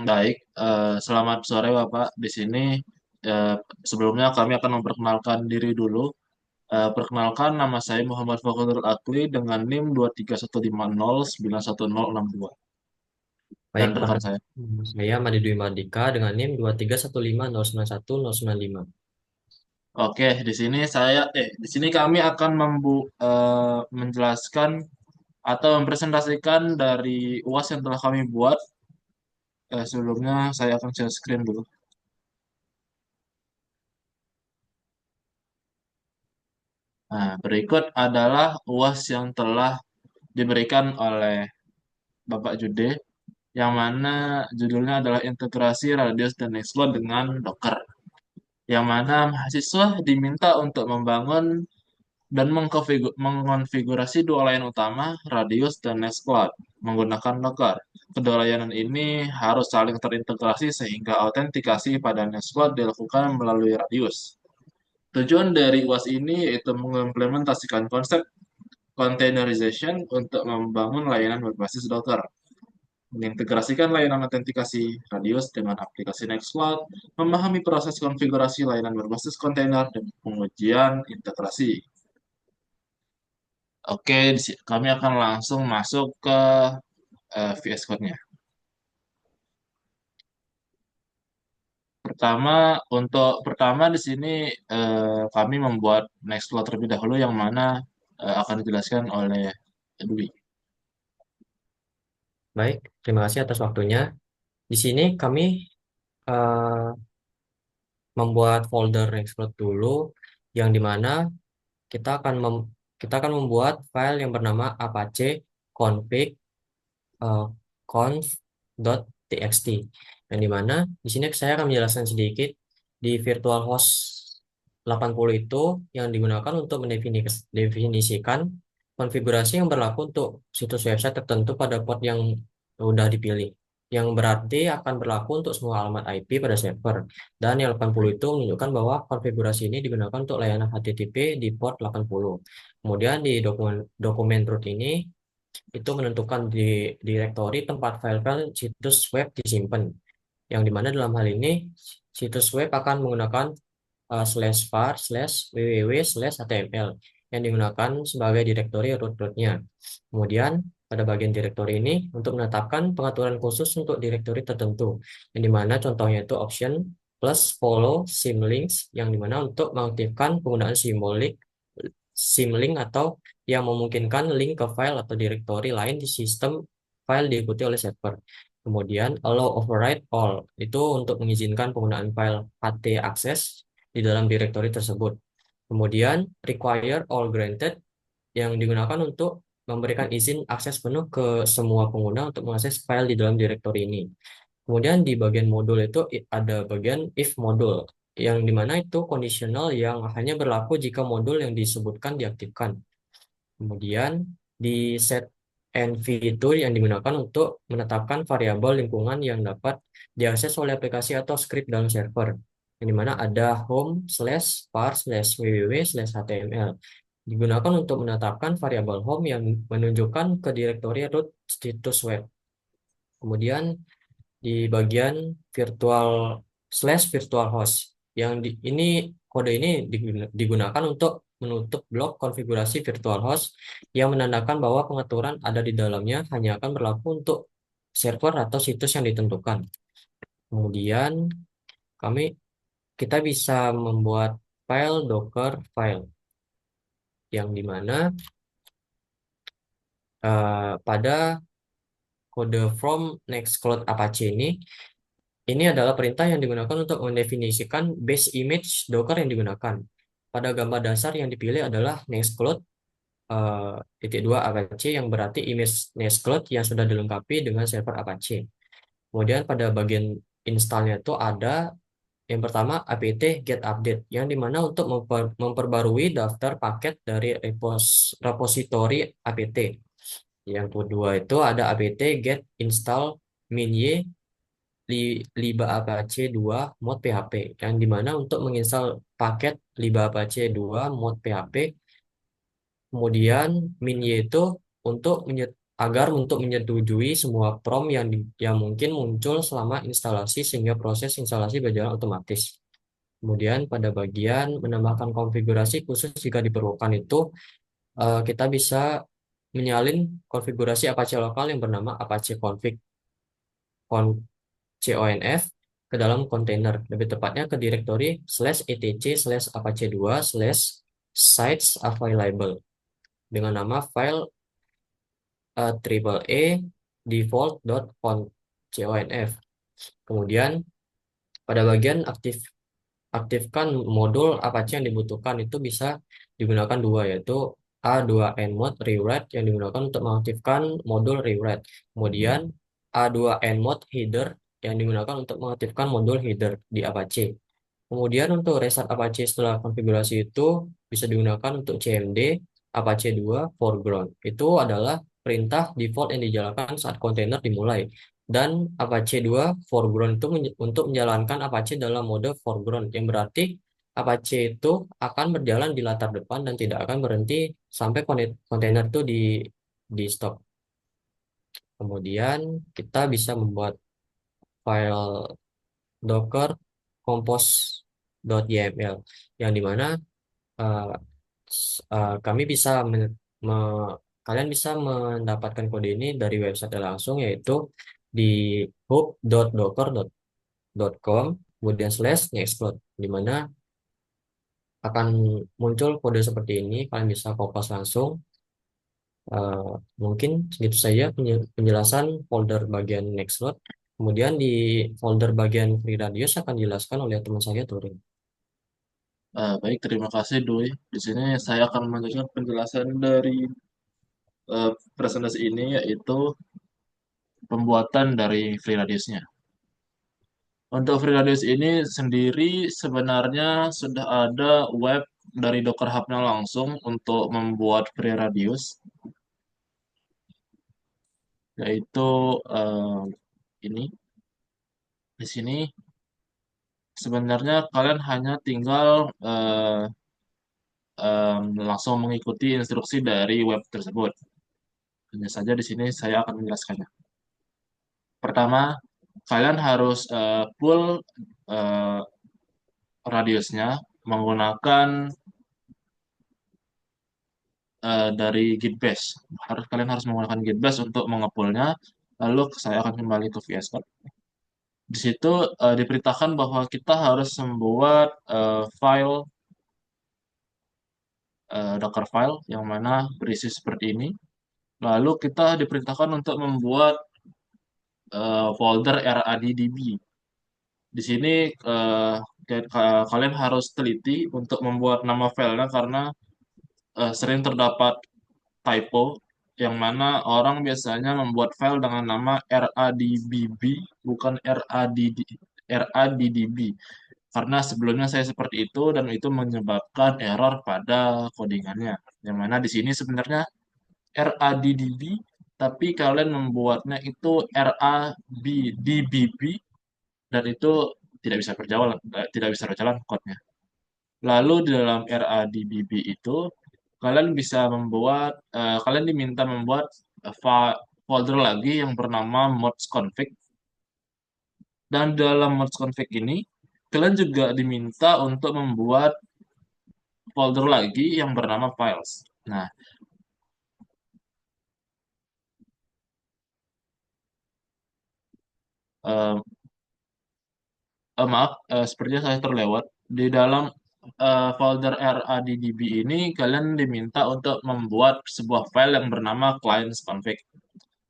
Baik, selamat sore Bapak. Di sini eh, sebelumnya kami akan memperkenalkan diri dulu. Perkenalkan, nama saya Muhammad Fakhrul Akli dengan NIM 23150916062 Baik, dan rekan saya. nama saya Madi Dwi Mardika dengan NIM 2315091 Oke, di sini kami akan menjelaskan atau mempresentasikan dari UAS yang telah kami buat. Sebelumnya saya akan share screen dulu. Nah, berikut adalah UAS yang telah diberikan oleh Bapak Jude, yang mana judulnya adalah integrasi radius dan nextcloud dengan Docker, yang mana mahasiswa diminta untuk membangun dan mengonfigurasi dua layanan utama, radius dan nextcloud, menggunakan Docker. Kedua layanan ini harus saling terintegrasi sehingga autentikasi pada nextcloud dilakukan melalui radius. Tujuan dari UAS ini yaitu mengimplementasikan konsep containerization untuk membangun layanan berbasis Docker, mengintegrasikan layanan autentikasi Radius dengan aplikasi Nextcloud, memahami proses konfigurasi layanan berbasis kontainer, dan pengujian integrasi. Oke, kami akan langsung masuk ke VS Code-nya. Pertama di sini kami membuat Nextcloud terlebih dahulu yang mana akan dijelaskan oleh Dwi. Baik, terima kasih atas waktunya. Di sini kami eh, membuat folder Nextcloud dulu, yang dimana kita akan kita akan membuat file yang bernama apache config eh, conf.txt, yang dimana di sini saya akan menjelaskan sedikit di virtual host 80 itu yang digunakan untuk mendefinisikan konfigurasi yang berlaku untuk situs website tertentu pada port yang sudah dipilih, yang berarti akan berlaku untuk semua alamat IP pada server. Dan yang 80 itu menunjukkan bahwa konfigurasi ini digunakan untuk layanan HTTP di port 80. Kemudian di dokumen root ini itu menentukan di direktori tempat file-file situs web disimpan, yang dimana dalam hal ini situs web akan menggunakan slash var slash www slash html yang digunakan sebagai direktori root-rootnya. Kemudian pada bagian direktori ini untuk menetapkan pengaturan khusus untuk direktori tertentu, yang dimana contohnya itu option plus follow symlinks, yang dimana untuk mengaktifkan penggunaan symlink atau yang memungkinkan link ke file atau direktori lain di sistem file diikuti oleh server. Kemudian allow override all itu untuk mengizinkan penggunaan file ht access di dalam direktori tersebut. Kemudian require all granted yang digunakan untuk memberikan izin akses penuh ke semua pengguna untuk mengakses file di dalam direktori ini. Kemudian di bagian modul itu ada bagian if modul, yang dimana itu kondisional yang hanya berlaku jika modul yang disebutkan diaktifkan. Kemudian di set env itu yang digunakan untuk menetapkan variabel lingkungan yang dapat diakses oleh aplikasi atau script dalam server, yang dimana ada home slash var slash www slash html digunakan untuk menetapkan variabel home yang menunjukkan ke direktori root situs web. Kemudian di bagian virtual slash virtual host, yang ini kode ini digunakan untuk menutup blok konfigurasi virtual host yang menandakan bahwa pengaturan ada di dalamnya hanya akan berlaku untuk server atau situs yang ditentukan. Kemudian kami kita bisa membuat file docker file, yang dimana pada kode from Nextcloud Apache ini adalah perintah yang digunakan untuk mendefinisikan base image Docker yang digunakan. Pada gambar dasar yang dipilih adalah Nextcloud titik dua Apache, yang berarti image Nextcloud yang sudah dilengkapi dengan server Apache. Kemudian pada bagian installnya itu ada yang pertama apt get update, yang dimana untuk memperbarui daftar paket dari repositori apt. Yang kedua itu ada apt get install minye Liba Apache 2 mod PHP, yang dimana untuk menginstal paket Liba Apache 2 mod PHP. Kemudian minye itu untuk agar untuk menyetujui semua prompt yang mungkin muncul selama instalasi sehingga proses instalasi berjalan otomatis. Kemudian pada bagian menambahkan konfigurasi khusus jika diperlukan itu kita bisa menyalin konfigurasi Apache lokal yang bernama Apache config conf ke dalam kontainer, lebih tepatnya ke direktori /etc/apache2/sites available dengan nama file triple A default.conf. Kemudian pada bagian aktifkan modul Apache yang dibutuhkan itu bisa digunakan dua, yaitu A2nmod rewrite yang digunakan untuk mengaktifkan modul rewrite. Kemudian A2nmod header yang digunakan untuk mengaktifkan modul header di Apache. Kemudian untuk restart Apache setelah konfigurasi itu bisa digunakan untuk cmd Apache 2 foreground. Itu adalah perintah default yang dijalankan saat kontainer dimulai. Dan Apache 2 foreground itu untuk menjalankan Apache dalam mode foreground, yang berarti Apache itu akan berjalan di latar depan dan tidak akan berhenti sampai kontainer itu di stop. Kemudian kita bisa membuat file docker compose.yml yang dimana eh, kami bisa kalian bisa mendapatkan kode ini dari website langsung, yaitu di hub.docker.com kemudian /nextcloud, di mana akan muncul kode seperti ini. Kalian bisa kopas langsung. Eh, Mungkin segitu saja penjelasan folder bagian Nextcloud. Kemudian di folder bagian FreeRadius akan dijelaskan oleh teman saya Turing. Baik, terima kasih Dwi. Di sini saya akan melanjutkan penjelasan dari presentasi ini, yaitu pembuatan dari free radiusnya. Untuk free radius ini sendiri sebenarnya sudah ada web dari Docker Hub-nya langsung untuk membuat free radius, yaitu ini. Di sini sebenarnya kalian hanya tinggal langsung mengikuti instruksi dari web tersebut. Hanya saja di sini saya akan menjelaskannya. Pertama, kalian harus pull eh, radiusnya menggunakan dari Git Bash. Kalian harus menggunakan Git Bash untuk mengepulnya. Lalu saya akan kembali ke VS Code. Di situ diperintahkan bahwa kita harus membuat file Docker file yang mana berisi seperti ini. Lalu kita diperintahkan untuk membuat folder RADDB. Di sini kalian harus teliti untuk membuat nama filenya karena sering terdapat typo yang mana orang biasanya membuat file dengan nama RADBB bukan RADDB karena sebelumnya saya seperti itu dan itu menyebabkan error pada codingannya. Yang mana di sini sebenarnya RADDB tapi kalian membuatnya itu RADDB dan itu tidak bisa berjalan code-nya. Lalu di dalam RADBB itu kalian diminta membuat folder lagi yang bernama mods config dan dalam mods config ini kalian juga diminta untuk membuat folder lagi yang bernama files. Nah, eh, maaf, sepertinya saya terlewat. Di dalam folder RADDB ini, kalian diminta untuk membuat sebuah file yang bernama clients config.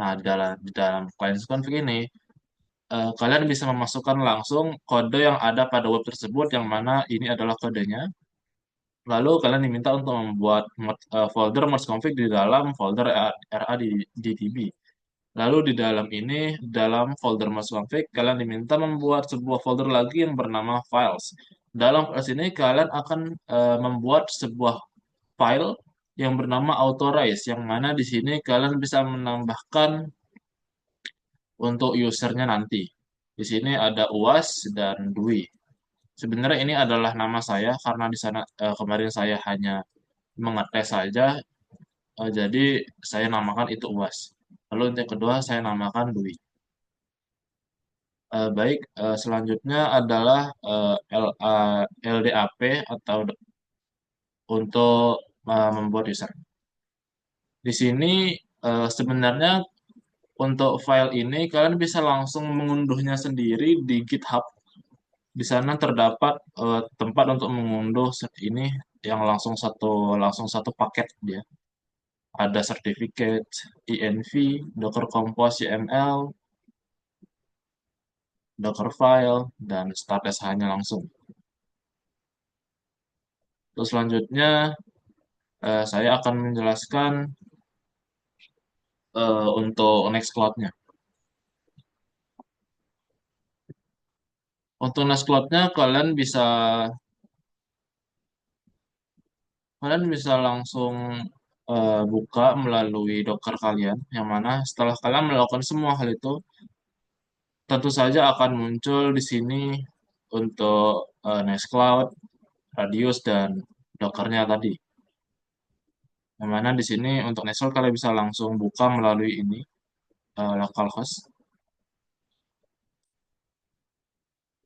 Nah, di dalam clients config ini, kalian bisa memasukkan langsung kode yang ada pada web tersebut, yang mana ini adalah kodenya. Lalu kalian diminta untuk membuat folder merge di dalam folder RADDB. Lalu di dalam ini, dalam folder merge kalian diminta membuat sebuah folder lagi yang bernama files. Dalam files ini, kalian akan membuat sebuah file yang bernama authorize, yang mana di sini kalian bisa menambahkan untuk usernya nanti. Di sini ada UAS dan Dwi. Sebenarnya ini adalah nama saya karena di sana kemarin saya hanya mengetes saja, jadi saya namakan itu UAS. Lalu untuk yang kedua saya namakan Dwi. Baik, selanjutnya adalah LDAP atau untuk membuat user. Di sini sebenarnya untuk file ini kalian bisa langsung mengunduhnya sendiri di GitHub. Di sana terdapat tempat untuk mengunduh ini yang langsung satu paket dia. Ada certificate, env, Docker Compose YML, Docker file, dan start SH-nya langsung. Terus selanjutnya saya akan menjelaskan untuk Nextcloud-nya. Untuk Nextcloud-nya kalian bisa langsung buka melalui Docker kalian, yang mana setelah kalian melakukan semua hal itu, tentu saja akan muncul di sini untuk Nextcloud, Radius, dan Docker-nya tadi. Yang mana di sini untuk Nextcloud kalian bisa langsung buka melalui ini localhost.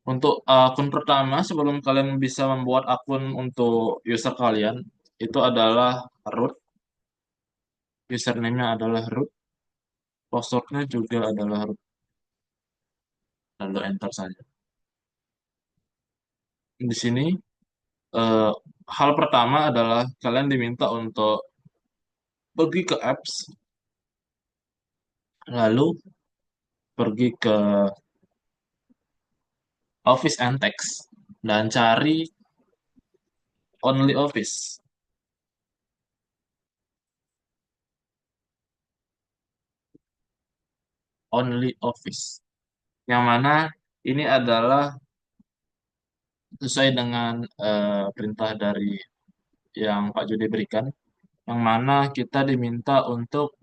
Untuk akun pertama, sebelum kalian bisa membuat akun untuk user kalian, itu adalah root. Username-nya adalah root. Password-nya juga adalah root. Lalu enter saja. Di sini, eh, hal pertama adalah kalian diminta untuk pergi ke apps, lalu pergi ke Office and Text, dan cari Only Office. Only Office. Yang mana ini adalah sesuai dengan perintah dari yang Pak Judi berikan, yang mana kita diminta untuk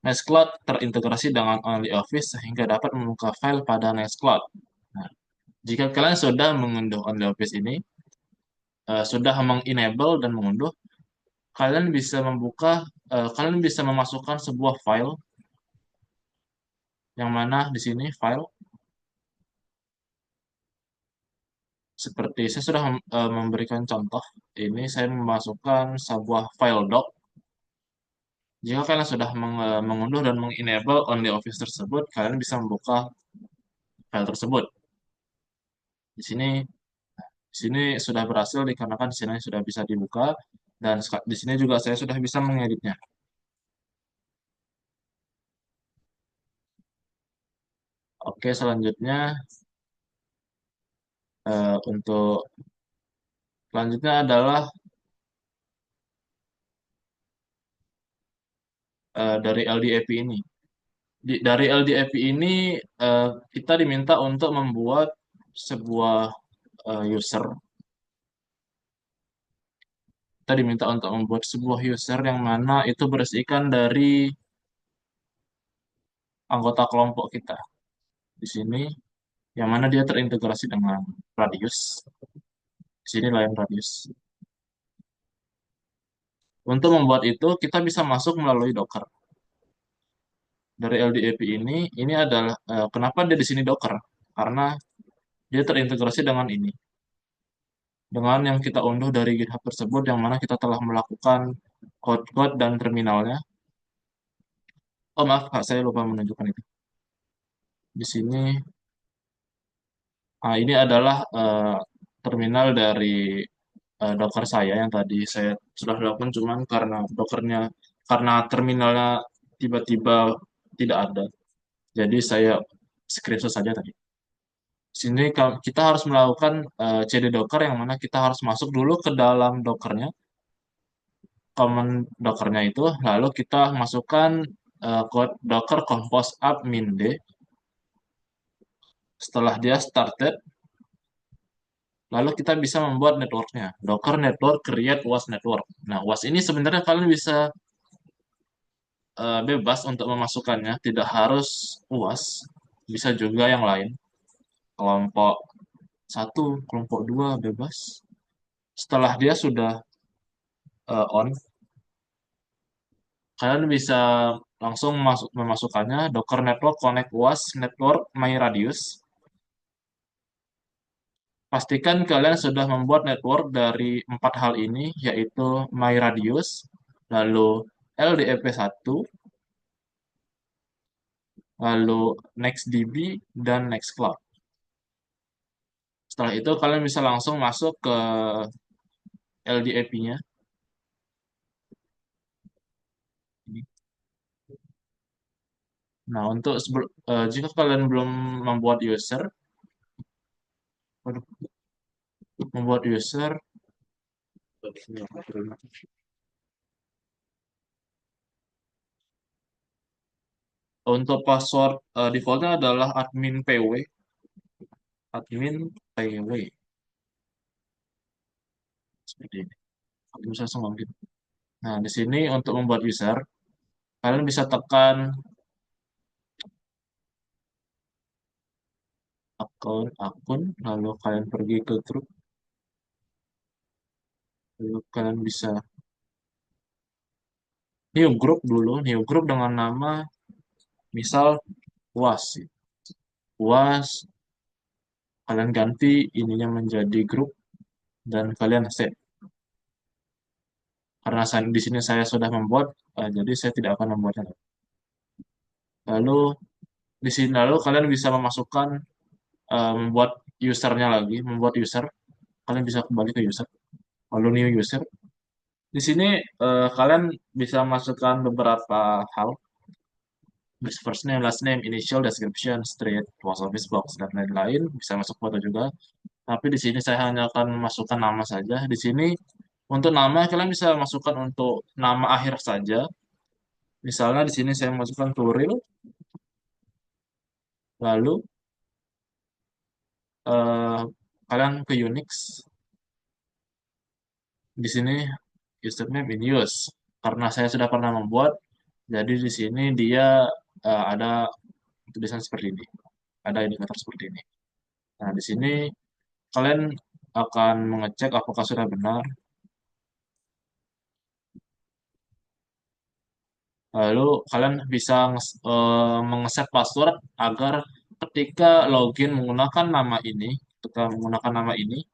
Nextcloud terintegrasi dengan OnlyOffice sehingga dapat membuka file pada Nextcloud. Nah, jika kalian sudah mengunduh OnlyOffice ini, sudah mengenable dan mengunduh, kalian bisa memasukkan sebuah file, yang mana di sini file seperti saya sudah memberikan contoh. Ini saya memasukkan sebuah file doc. Jika kalian sudah mengunduh dan mengenable OnlyOffice tersebut, kalian bisa membuka file tersebut. Di sini Di sini sudah berhasil dikarenakan di sini sudah bisa dibuka dan di sini juga saya sudah bisa mengeditnya. Oke, untuk selanjutnya adalah dari LDAP ini. Dari LDAP ini kita diminta untuk membuat sebuah user. Kita diminta untuk membuat sebuah user yang mana itu berisikan dari anggota kelompok kita. Di sini yang mana dia terintegrasi dengan Radius. Di sini lain Radius. Untuk membuat itu, kita bisa masuk melalui Docker. Dari LDAP ini adalah kenapa dia di sini Docker? Karena dia terintegrasi dengan ini. Dengan yang kita unduh dari GitHub tersebut, yang mana kita telah melakukan code-code dan terminalnya. Oh maaf, Kak, saya lupa menunjukkan itu. Di sini, ini adalah terminal dari Docker saya yang tadi saya sudah lakukan, cuman karena terminalnya tiba-tiba tidak ada. Jadi saya screenshot saja tadi. Di sini kita harus melakukan cd docker yang mana kita harus masuk dulu ke dalam dockernya, command dockernya itu, lalu kita masukkan code docker compose up min d. Setelah dia started, lalu kita bisa membuat networknya. Docker network create was network. Nah, was ini sebenarnya kalian bisa bebas untuk memasukkannya, tidak harus was, bisa juga yang lain. Kelompok satu, kelompok dua bebas. Setelah dia sudah on, Kalian bisa langsung memasukkannya Docker Network Connect UAS Network MyRadius. Pastikan kalian sudah membuat network dari empat hal ini, yaitu MyRadius, lalu LDEP1, lalu NextDB, dan Nextcloud. Setelah itu kalian bisa langsung masuk ke LDAP-nya. Nah, jika kalian belum membuat user, waduh, membuat user untuk password defaultnya adalah admin pw seperti ini. Bisa langsung login. Nah, di sini untuk membuat user, kalian bisa tekan akun, lalu kalian pergi ke grup, lalu kalian bisa new group dengan nama misal UAS. UAS, kalian ganti ininya menjadi grup dan kalian save. Karena di sini saya sudah membuat, jadi saya tidak akan membuatnya. Lalu di sini kalian bisa memasukkan membuat usernya lagi, membuat user. Kalian bisa kembali ke user, lalu new user. Di sini kalian bisa masukkan beberapa hal, first name, last name, initial, description, street, post office box, dan lain-lain. Bisa masuk foto juga. Tapi di sini saya hanya akan masukkan nama saja. Di sini untuk nama kalian bisa masukkan untuk nama akhir saja. Misalnya di sini saya masukkan Turil, lalu eh, kalian ke Unix. Di sini username in use. Karena saya sudah pernah membuat, jadi di sini dia ada tulisan seperti ini, ada indikator seperti ini. Nah, di sini kalian akan mengecek apakah sudah benar. Lalu kalian bisa mengeset password agar ketika login menggunakan nama ini, ketika menggunakan nama ini,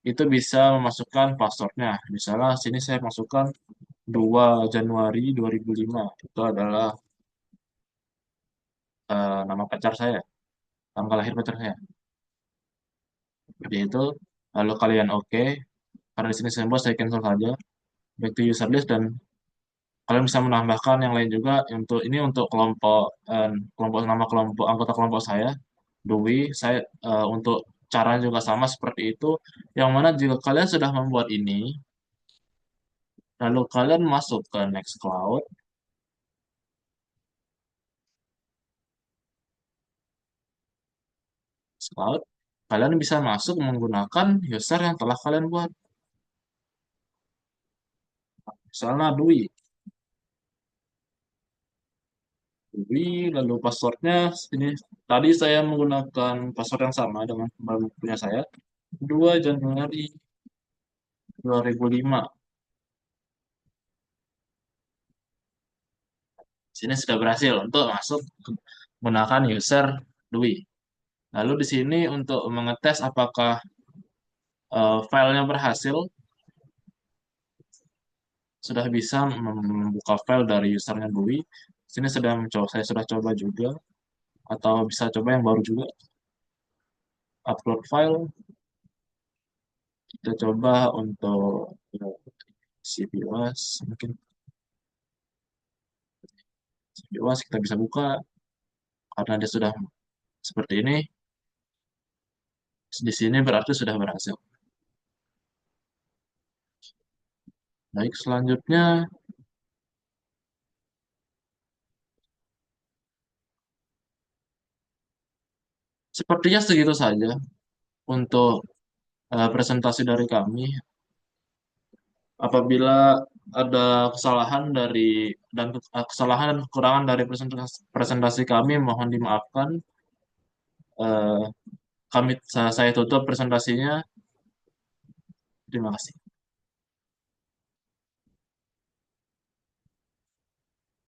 itu bisa memasukkan passwordnya. Misalnya sini saya masukkan 2 Januari 2005. Itu adalah nama pacar saya, tanggal lahir pacar saya. Seperti itu. Lalu kalian oke. Karena di sini saya buat, saya cancel saja. Back to user list dan kalian bisa menambahkan yang lain juga untuk kelompok nama kelompok anggota kelompok saya, Dwi. Untuk caranya juga sama seperti itu. Yang mana jika kalian sudah membuat ini, lalu kalian masuk ke Nextcloud, Nextcloud, kalian bisa masuk menggunakan user yang telah kalian buat. Misalnya Dwi, lalu passwordnya ini. Tadi saya menggunakan password yang sama dengan punya saya, 2 Januari 2005. Sini sudah berhasil untuk masuk menggunakan user Dwi. Lalu di sini untuk mengetes apakah filenya berhasil, sudah bisa membuka file dari usernya Dwi. Sini saya sudah coba juga, atau bisa coba yang baru juga, upload file. Kita coba untuk CPUAS, mungkin CPUAS kita bisa buka karena dia sudah seperti ini. Di sini berarti sudah berhasil. Baik, selanjutnya sepertinya segitu saja untuk presentasi dari kami. Apabila ada kesalahan kesalahan dan kekurangan dari presentasi kami, mohon dimaafkan. Eh, saya tutup presentasinya. Terima kasih.